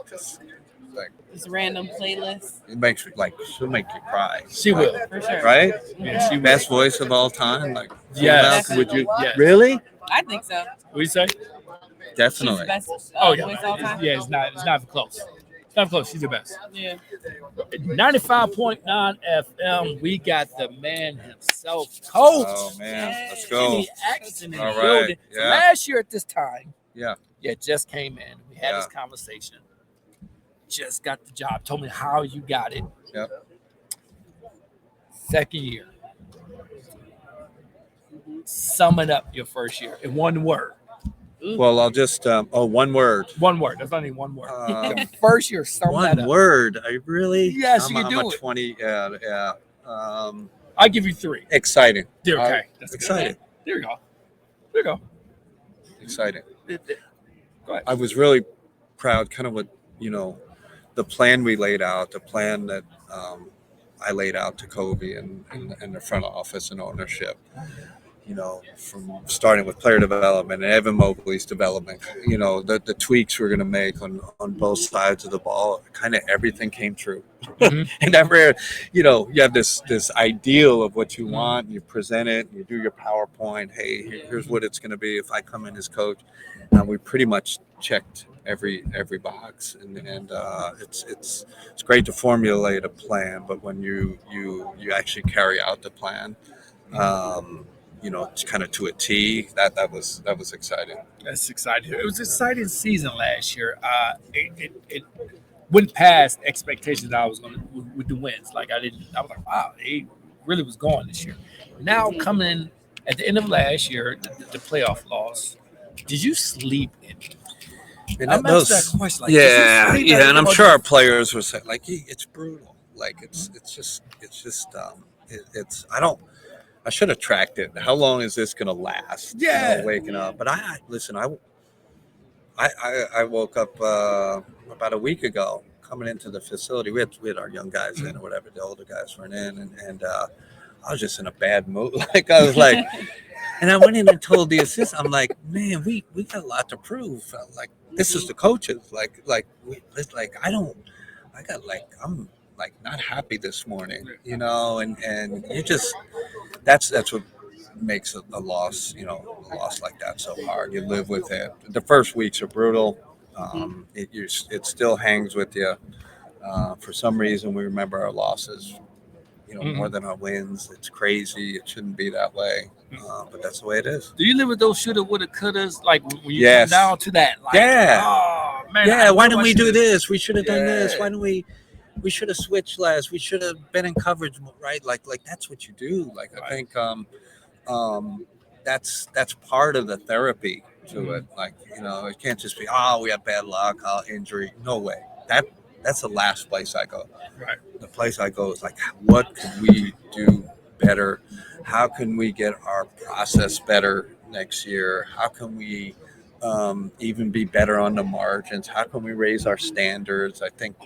just like Just random playlist. it makes you like she'll make you cry. She Like, will. For sure. right? Yeah, she will. Best voice of all time. Like Yes. female, would you Yes. really? I think so. What do you say? She's the Definitely. best Oh yeah, voice all time. yeah. It's not even close. It's not close. She's the best. Yeah. 95.9 FM. We got the man himself, Coach Oh man, let's go. Kenny Atkinson in the All right, building. So yeah. last year at this time, Yeah. just came in. We had this conversation. Just got the job. Told me how you got it. Yep. Second year. Sum it up your first year in one word. Well, I'll just one word. One word. That's not even one word. Um, First year, sum that One up. word. I really? Yes, you I'm, can I'm do a it. 20. Yeah. I'll give you three. Exciting. There, okay. That's good. Exciting. There you go. There you go. Exciting. Go ahead. I was really proud, kind of what the plan we laid out, the plan that I laid out to Kobe and the front office and ownership. From starting with player development and Evan Mobley's development, the tweaks we're going to make on both sides of the ball, kind of everything came true. Mhm. And ever, you have this ideal of what you want, and you present it, and you do your PowerPoint. Hey, here's what it's going to be if I come in as coach. We pretty much checked every box, and it's great to formulate a plan, but when you actually carry out the plan. It's kind of to a T. That was exciting. That's exciting. It was an exciting season last year. It went past expectations. I was going to with the wins. I was like, wow, he really was going this year. Now coming in at the end of last year, the playoff loss. Did you sleep in it? I'm asking that question. And I'm sure our players were saying, it's brutal. It's I should have tracked it. How long is this going to last? Yeah. Waking up. But I woke up about a week ago coming into the facility. We had our young guys in or whatever. The older guys weren't in. And I was just in a bad mood. I was like, and I went in and told the assistant, I'm like, man, we got a lot to prove. This is the coaches. I'm not happy this morning, and you just, that's what makes a loss, a loss like that so hard. You live with it. The first weeks are brutal. It still hangs with you. For some reason, we remember our losses, more than our wins. It's crazy. It shouldn't be that way, but that's the way it is. Do you live with those shoulda, woulda, couldas? When you Yes. come down to that? Yeah. Oh man. Yeah. Why didn't we do this? We should have done this. Yeah. Why didn't we? We should have switched less. We should have been in coverage, right? Like that's what you do. I think that's part of the therapy to it. It can't just be, we have bad luck, injury. No way. That's the last place I go. Right. The place I go is what can we do better? How can we get our process better next year? How can we even be better on the margins? How can we raise our standards? I think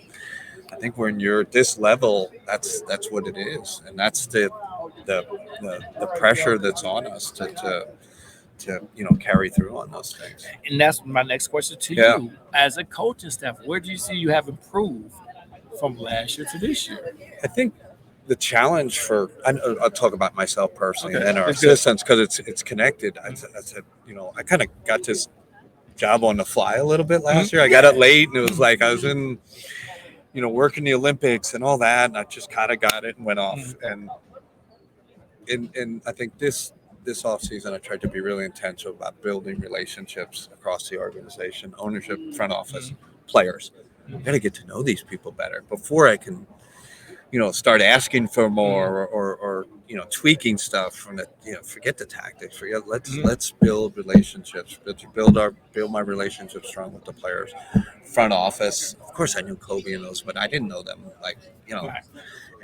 when you're at this level, that's what it is, and that's the pressure that's on us to carry through on those things. And that's my next question to you. As a coach and staff, where do you see you have improved from last year to this year? I think the challenge I'll talk about myself personally, Okay. and our That's good. assistants, because it's connected. I said, I kind of got this job on the fly a little bit last year. I got it late, and it was like I was in, working the Olympics and all that, and I just kind of got it and went off. And I think this offseason, I tried to be really intentional about building relationships across the organization, ownership, front office, players. I got to get to know these people better before I can, start asking for more or tweaking stuff from the, forget the tactics. Let's build relationships. Build my relationships strong with the players. Front office. Of course, I knew Kobe and those, but I didn't know them.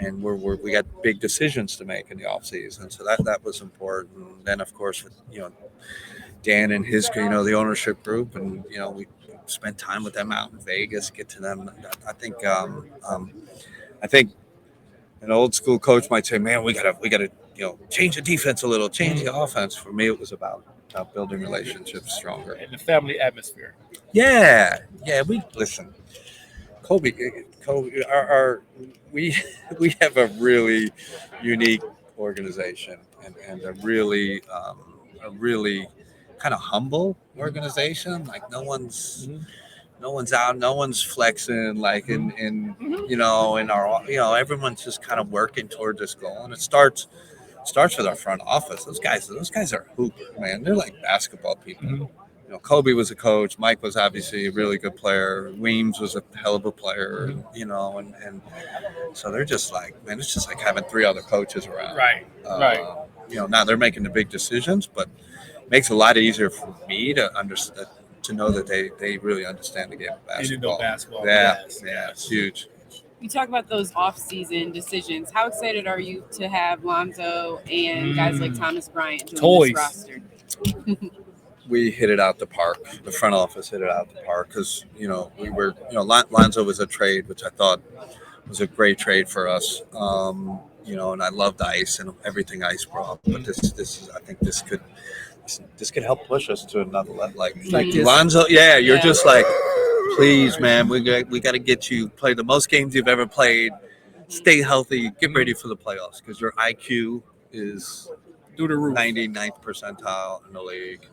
And we got big decisions to make in the offseason, so that was important. And then, of course, with Dan and his, the ownership group, and we spent time with them out in Vegas. Get to them. I think an old school coach might say, "Man, we gotta change the defense a little, change the offense." For me, it was about building relationships stronger And the family atmosphere. Yeah. We listen. Kobe, we we have a really unique organization and a really kind of humble organization. Like no one's out, no one's flexing. Like in in our everyone's just kind of working toward this goal, and it starts with our front office. Those guys are hoopers, man. They're like basketball people. Mhm. Kobe was a coach. Mike was obviously a really good player. Weems was a hell of a player. Mhm. And so they're just like, man, it's just like having three other coaches around. Right. Right. Now they're making the big decisions, but it makes it a lot easier for me to understand, to know that they really understand the game of They didn't know basketball. basketball. Yeah, Yes. yeah, it's huge. You talk about those off-season decisions. How excited are you to have Lonzo and guys like Thomas Bryant join Toys. this roster? We hit it out the park. The front office hit it out the park because we were Lonzo was a trade which I thought was a great trade for us. And I loved Ice and everything Ice brought, but this is I think this could help push us to another level. Like this. Lonzo, yeah, you're Yeah. just like, please, man, we got to get you play the most games you've ever played. Stay healthy, get ready for the playoffs because your IQ is Through the roof. 99th percentile in the league.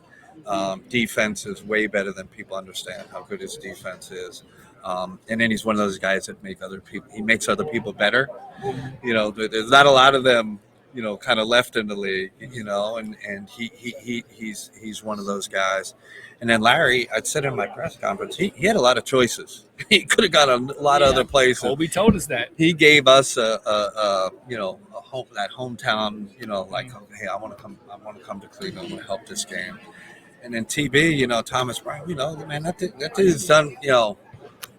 Defense is way better than people understand how good his defense is. And then he's one of those guys that he makes other people better. There's not a lot of them, kind of left in the league, and he's one of those guys. And then Larry, I said in my press conference, he had a lot of choices. He could have gone a lot of other places. Kobe told us that. He gave us a home, that hometown, like, hey, I want to come to Cleveland, I want to help this game. And then TB, Thomas Bryant, man, that dude's done,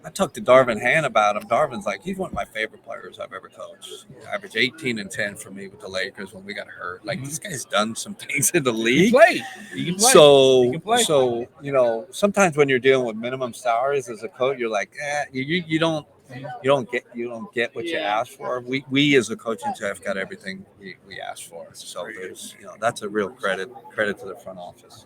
I talked to Darvin Hand about him. Darvin's like, he's one of my favorite players I've ever coached. He averaged 18 and 10 for me with the Lakers when we got hurt. Like, this guy's done some things in the He league. played. He can play. So, He can play. sometimes when you're dealing with minimum salaries as a coach, you're like, you don't get what you Yeah. ask for. We as a coaching staff got everything we asked for. So there's that's a real credit to the front office.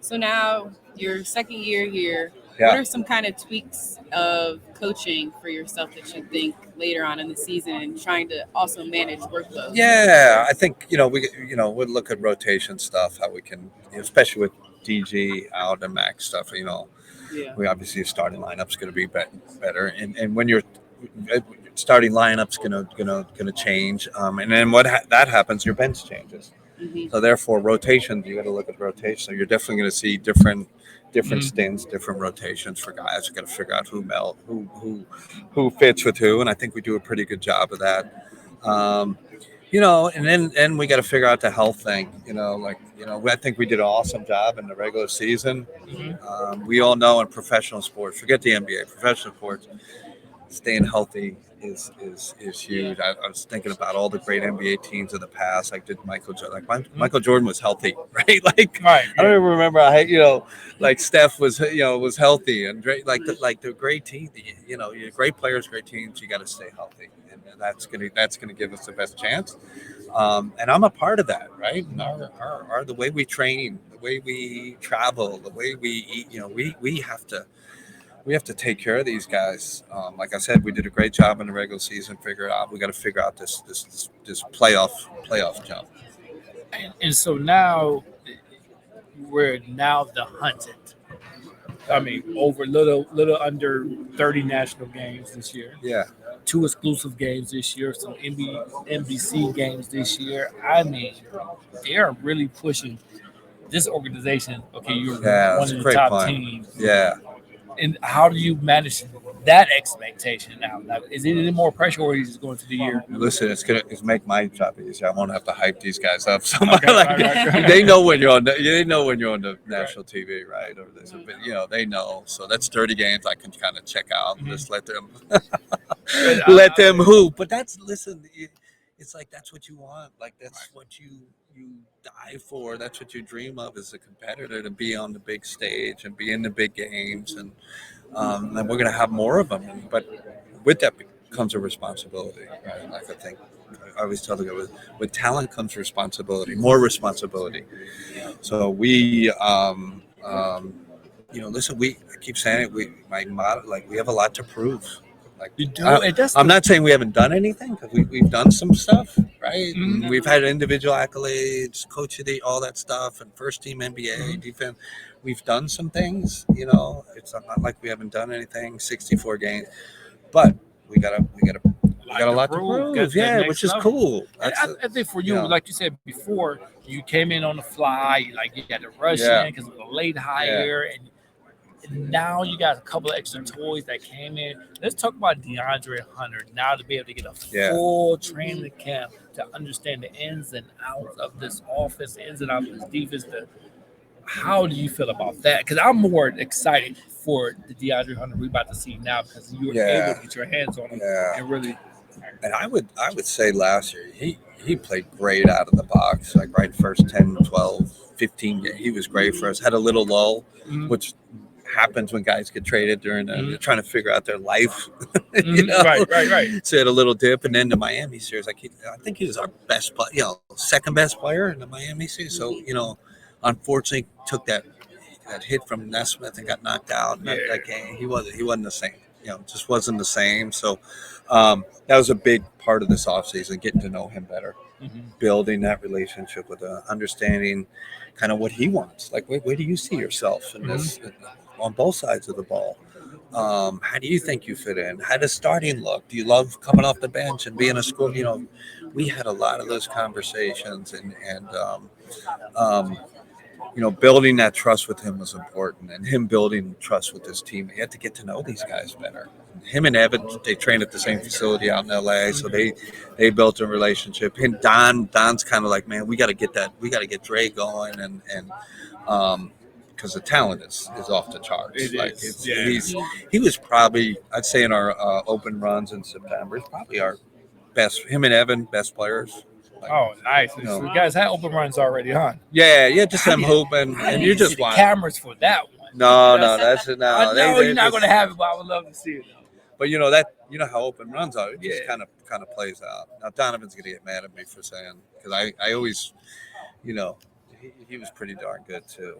So now your second year here. Yeah. What are some kind of tweaks of coaching for yourself that you think later on in the season and trying to also manage workload? Yeah, I think we'll look at rotation stuff, how we can, especially with DG out and Max stuff. Yeah. We obviously starting lineup's going to be better, and when you're starting lineup's gonna change, and then that happens, your bench changes. Mhm. So therefore, rotations, you got to look at rotation. So you're definitely going to see different stints, different rotations for guys. You got to figure out who fits with who, and I think we do a pretty good job of that. And then we got to figure out the health thing. I think we did an awesome job in the regular season. We all know in professional sports, forget the NBA, professional sports, staying healthy is huge. I was thinking about all the great NBA teams of the past. Like did Michael Jordan. Like Michael Jordan was healthy, right? Like Right. I don't even remember. Like Steph was healthy, and the great team. Your great players, great teams. You got to stay healthy, and that's gonna give us the best chance. And I'm a part of that, right? And our the way we train, the way we travel, the way we eat. We have to take care of these guys. Like I said, we did a great job in the regular season. Figure it out. We got to figure out this playoff jump. And so now we're the hunted. I mean, over little under 30 national games this year. Yeah, 2 exclusive games this year, some NBC games this year. I mean, they are really pushing this organization. Okay, you're Yeah, one that's of a the great top point. teams. yeah. And how do you manage that expectation now? Like, is it any more pressure, or are you just going through the year? Listen, it's make my job easier. I won't have to hype these guys up so much. Okay, Like, right. They know when you're on. They know when you're on the national TV, right? Or there's they know. So that's 30 games I can kind of check out and just let them hoop. But it's like that's what you want. Like that's what you die for. That's what you dream of as a competitor, to be on the big stage and be in the big games, and we're gonna have more of them. But with that comes a responsibility, right? Like I think I always tell the guy, with talent comes responsibility, more responsibility. So we, listen, I keep saying it. My motto, like we have a lot to prove. Like You do, and that's I'm not saying we haven't done anything, because we've done some stuff, right? Mhm. And we've had individual accolades, coach of the all that stuff, and first team NBA Mhm. defense. We've done some things, you know. It's not like we haven't done anything. 64 games, but we got a lot to prove. Got to that Yeah, next which is level. cool. And That's I think for you you, know. like you said before, you came in on the fly, like you had to rush Yeah. in because it was a late hire, and now you got a couple of extra toys that came in. Let's talk about DeAndre Hunter now to be able to get a full training camp to understand the ins and outs of this offense, the ins and outs of this defense. How do you feel about that? Because I'm more excited for the DeAndre Hunter we're about to see now because you were able to get your hands on him and really. And I would say last year he played great out of the box, like right first 10, 12, 15 games. He was great for us. Had a little lull, which happens when guys get traded during they're trying to figure out their life. You know? Right. So he had a little dip, and then the Miami series, like I think he was our best player, second best player in the Miami series. So unfortunately took that hit from Nesmith and got knocked out in that game. He wasn't the same. Just wasn't the same. So that was a big part of this offseason, getting to know him better, building that relationship with understanding kind of what he wants. Like, where do you see yourself in this on both sides of the ball? How do you think you fit in? How does starting look? Do you love coming off the bench and being a score? We had a lot of those conversations, and building that trust with him was important, and him building trust with his team. He had to get to know these guys better. Him and Evan, they trained at the same facility out in LA, so they built a relationship. And Don's kind of like, man, we got to get Dre going, and because the talent is off the charts. He was probably, I'd say, in our open runs in September, he's probably our best. Him and Evan, best players. Nice. So you guys had open runs already, huh? Yeah, just them hooping, and you just want cameras for that one. No, that's it. No, I know you're not going to have it, but I would love to see it. But how open runs are. It just kind of plays out. Now Donovan's going to get mad at me for saying, because I always, he was pretty darn good too.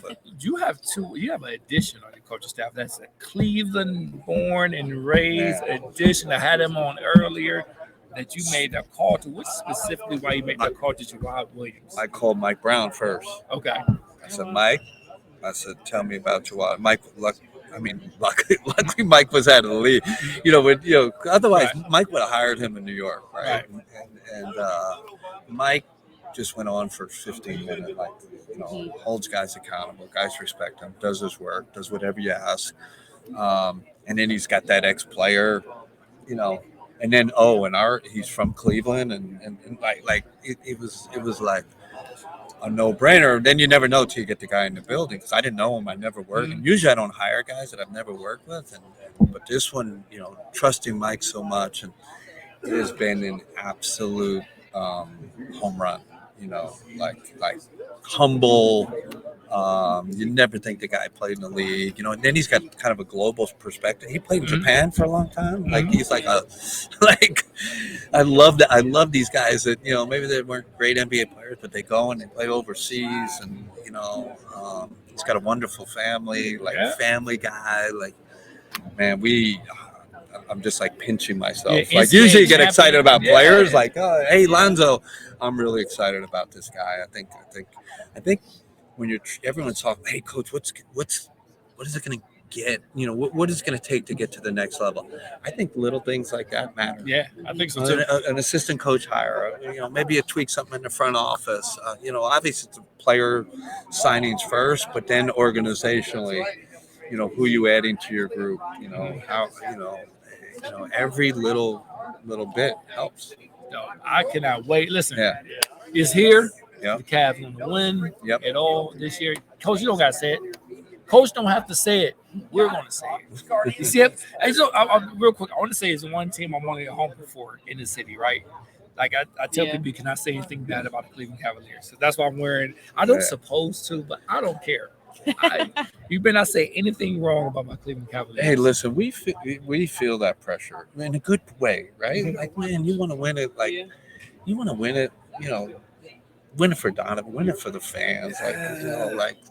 But you have an addition on your coaching staff. That's a Cleveland born and raised addition. I had him on earlier. That you made that call to, which specifically why you made that call to Jawad Williams? I called Mike Brown first. Okay. I said, Mike, tell me about Jawad. Mike, luckily Mike was out of the league. Otherwise Mike would have hired him in New York, right? And Mike just went on for 15 minutes, holds guys accountable, guys respect him, does his work, does whatever you ask. And then he's got that ex-player, and then he's from Cleveland, and it was like a no-brainer. Then you never know till you get the guy in the building, because I didn't know him. I never worked, and usually I don't hire guys that I've never worked with, but this one, trusting Mike so much, and it has been an absolute home run. Like humble. You never think the guy played in the league, and then he's got kind of a global perspective. He played in Japan for a long time. He's I love that. I love these guys that, maybe they weren't great NBA players, but they go and they play overseas, and, he's got a wonderful family, family guy. Man, I'm just pinching myself. Usually you get excited about players hey, Lonzo, I'm really excited about this guy. I think when everyone's talking, hey coach, what is it going to get? What is it going to take to get to the next level? I think little things like that matter. Yeah, I think so too. An assistant coach hire, maybe a tweak something in the front office. Obviously it's the player signings first, but then organizationally, who you adding to your group, how, every little bit helps. No, I cannot wait. Listen, it's here. Yeah. The Cavs going to win it all this year. Coach, you don't got to say it. Coach don't have to say it. We're going to say it. You see it? Real quick, I want to say it's one team I'm only home for in the city, right? I tell people, can I say anything bad about the Cleveland Cavaliers? So that's why I'm wearing. I don't supposed to, but I don't care. You better not say anything wrong about my Cleveland Cavaliers. Hey, listen, we feel that pressure in a good way, right? Man, you want to win it. You want to win it. Win it for Donovan, win it for the fans.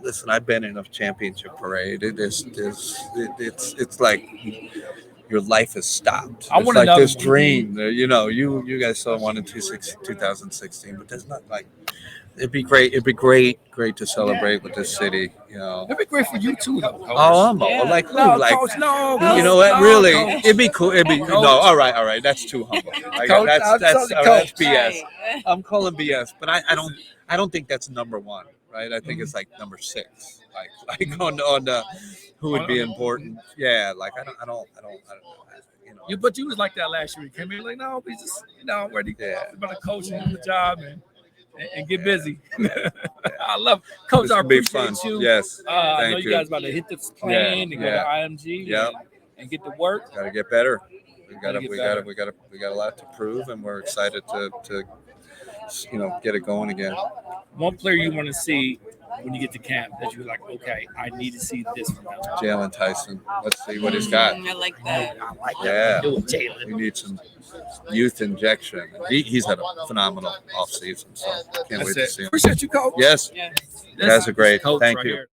Listen, I've been in a championship parade. It's like your life is stopped. I It's want like another this one. dream. You know, you guys saw one in 2016, but there's not like. It'd be great. It'd be great to celebrate with this city. You know. It'd be great for you too, though, Coach. Oh, I'm Yeah. like who? No, Like Coach, no. you know Coach, what? no, Really, Coach. it'd be cool. It'd be Coach. no. All right. That's too humble. Like, Coach, that's I'm that's telling you, that's Coach. BS. Right. I'm calling BS, but I don't think that's number one, right? I think it's like number 6, like on the who would be important. Yeah, like I don't know. You know, But you was like that last year. You came in like, no, we just, I'm ready. Yeah. I'm about to coach and do the job and get busy. I love Coach. This I will be appreciate fun. you. Yes, I know thank you you. guys about to hit this plane and go to IMG Yep. and get to work. Got to get better. We got Gotta get better. a lot to prove, and we're excited to get it going again. One player you want to see when you get to camp that you're like, okay, I need to see this from him. Jalen Tyson. Let's see what he's got. I like that. I like Yeah. that. Do it, Jalen. We need some youth injection. He's had a phenomenal offseason, so can't wait That's to it. see him. Appreciate you, Coach. Yes, Yeah. guys are great. Coach Thank right you. here.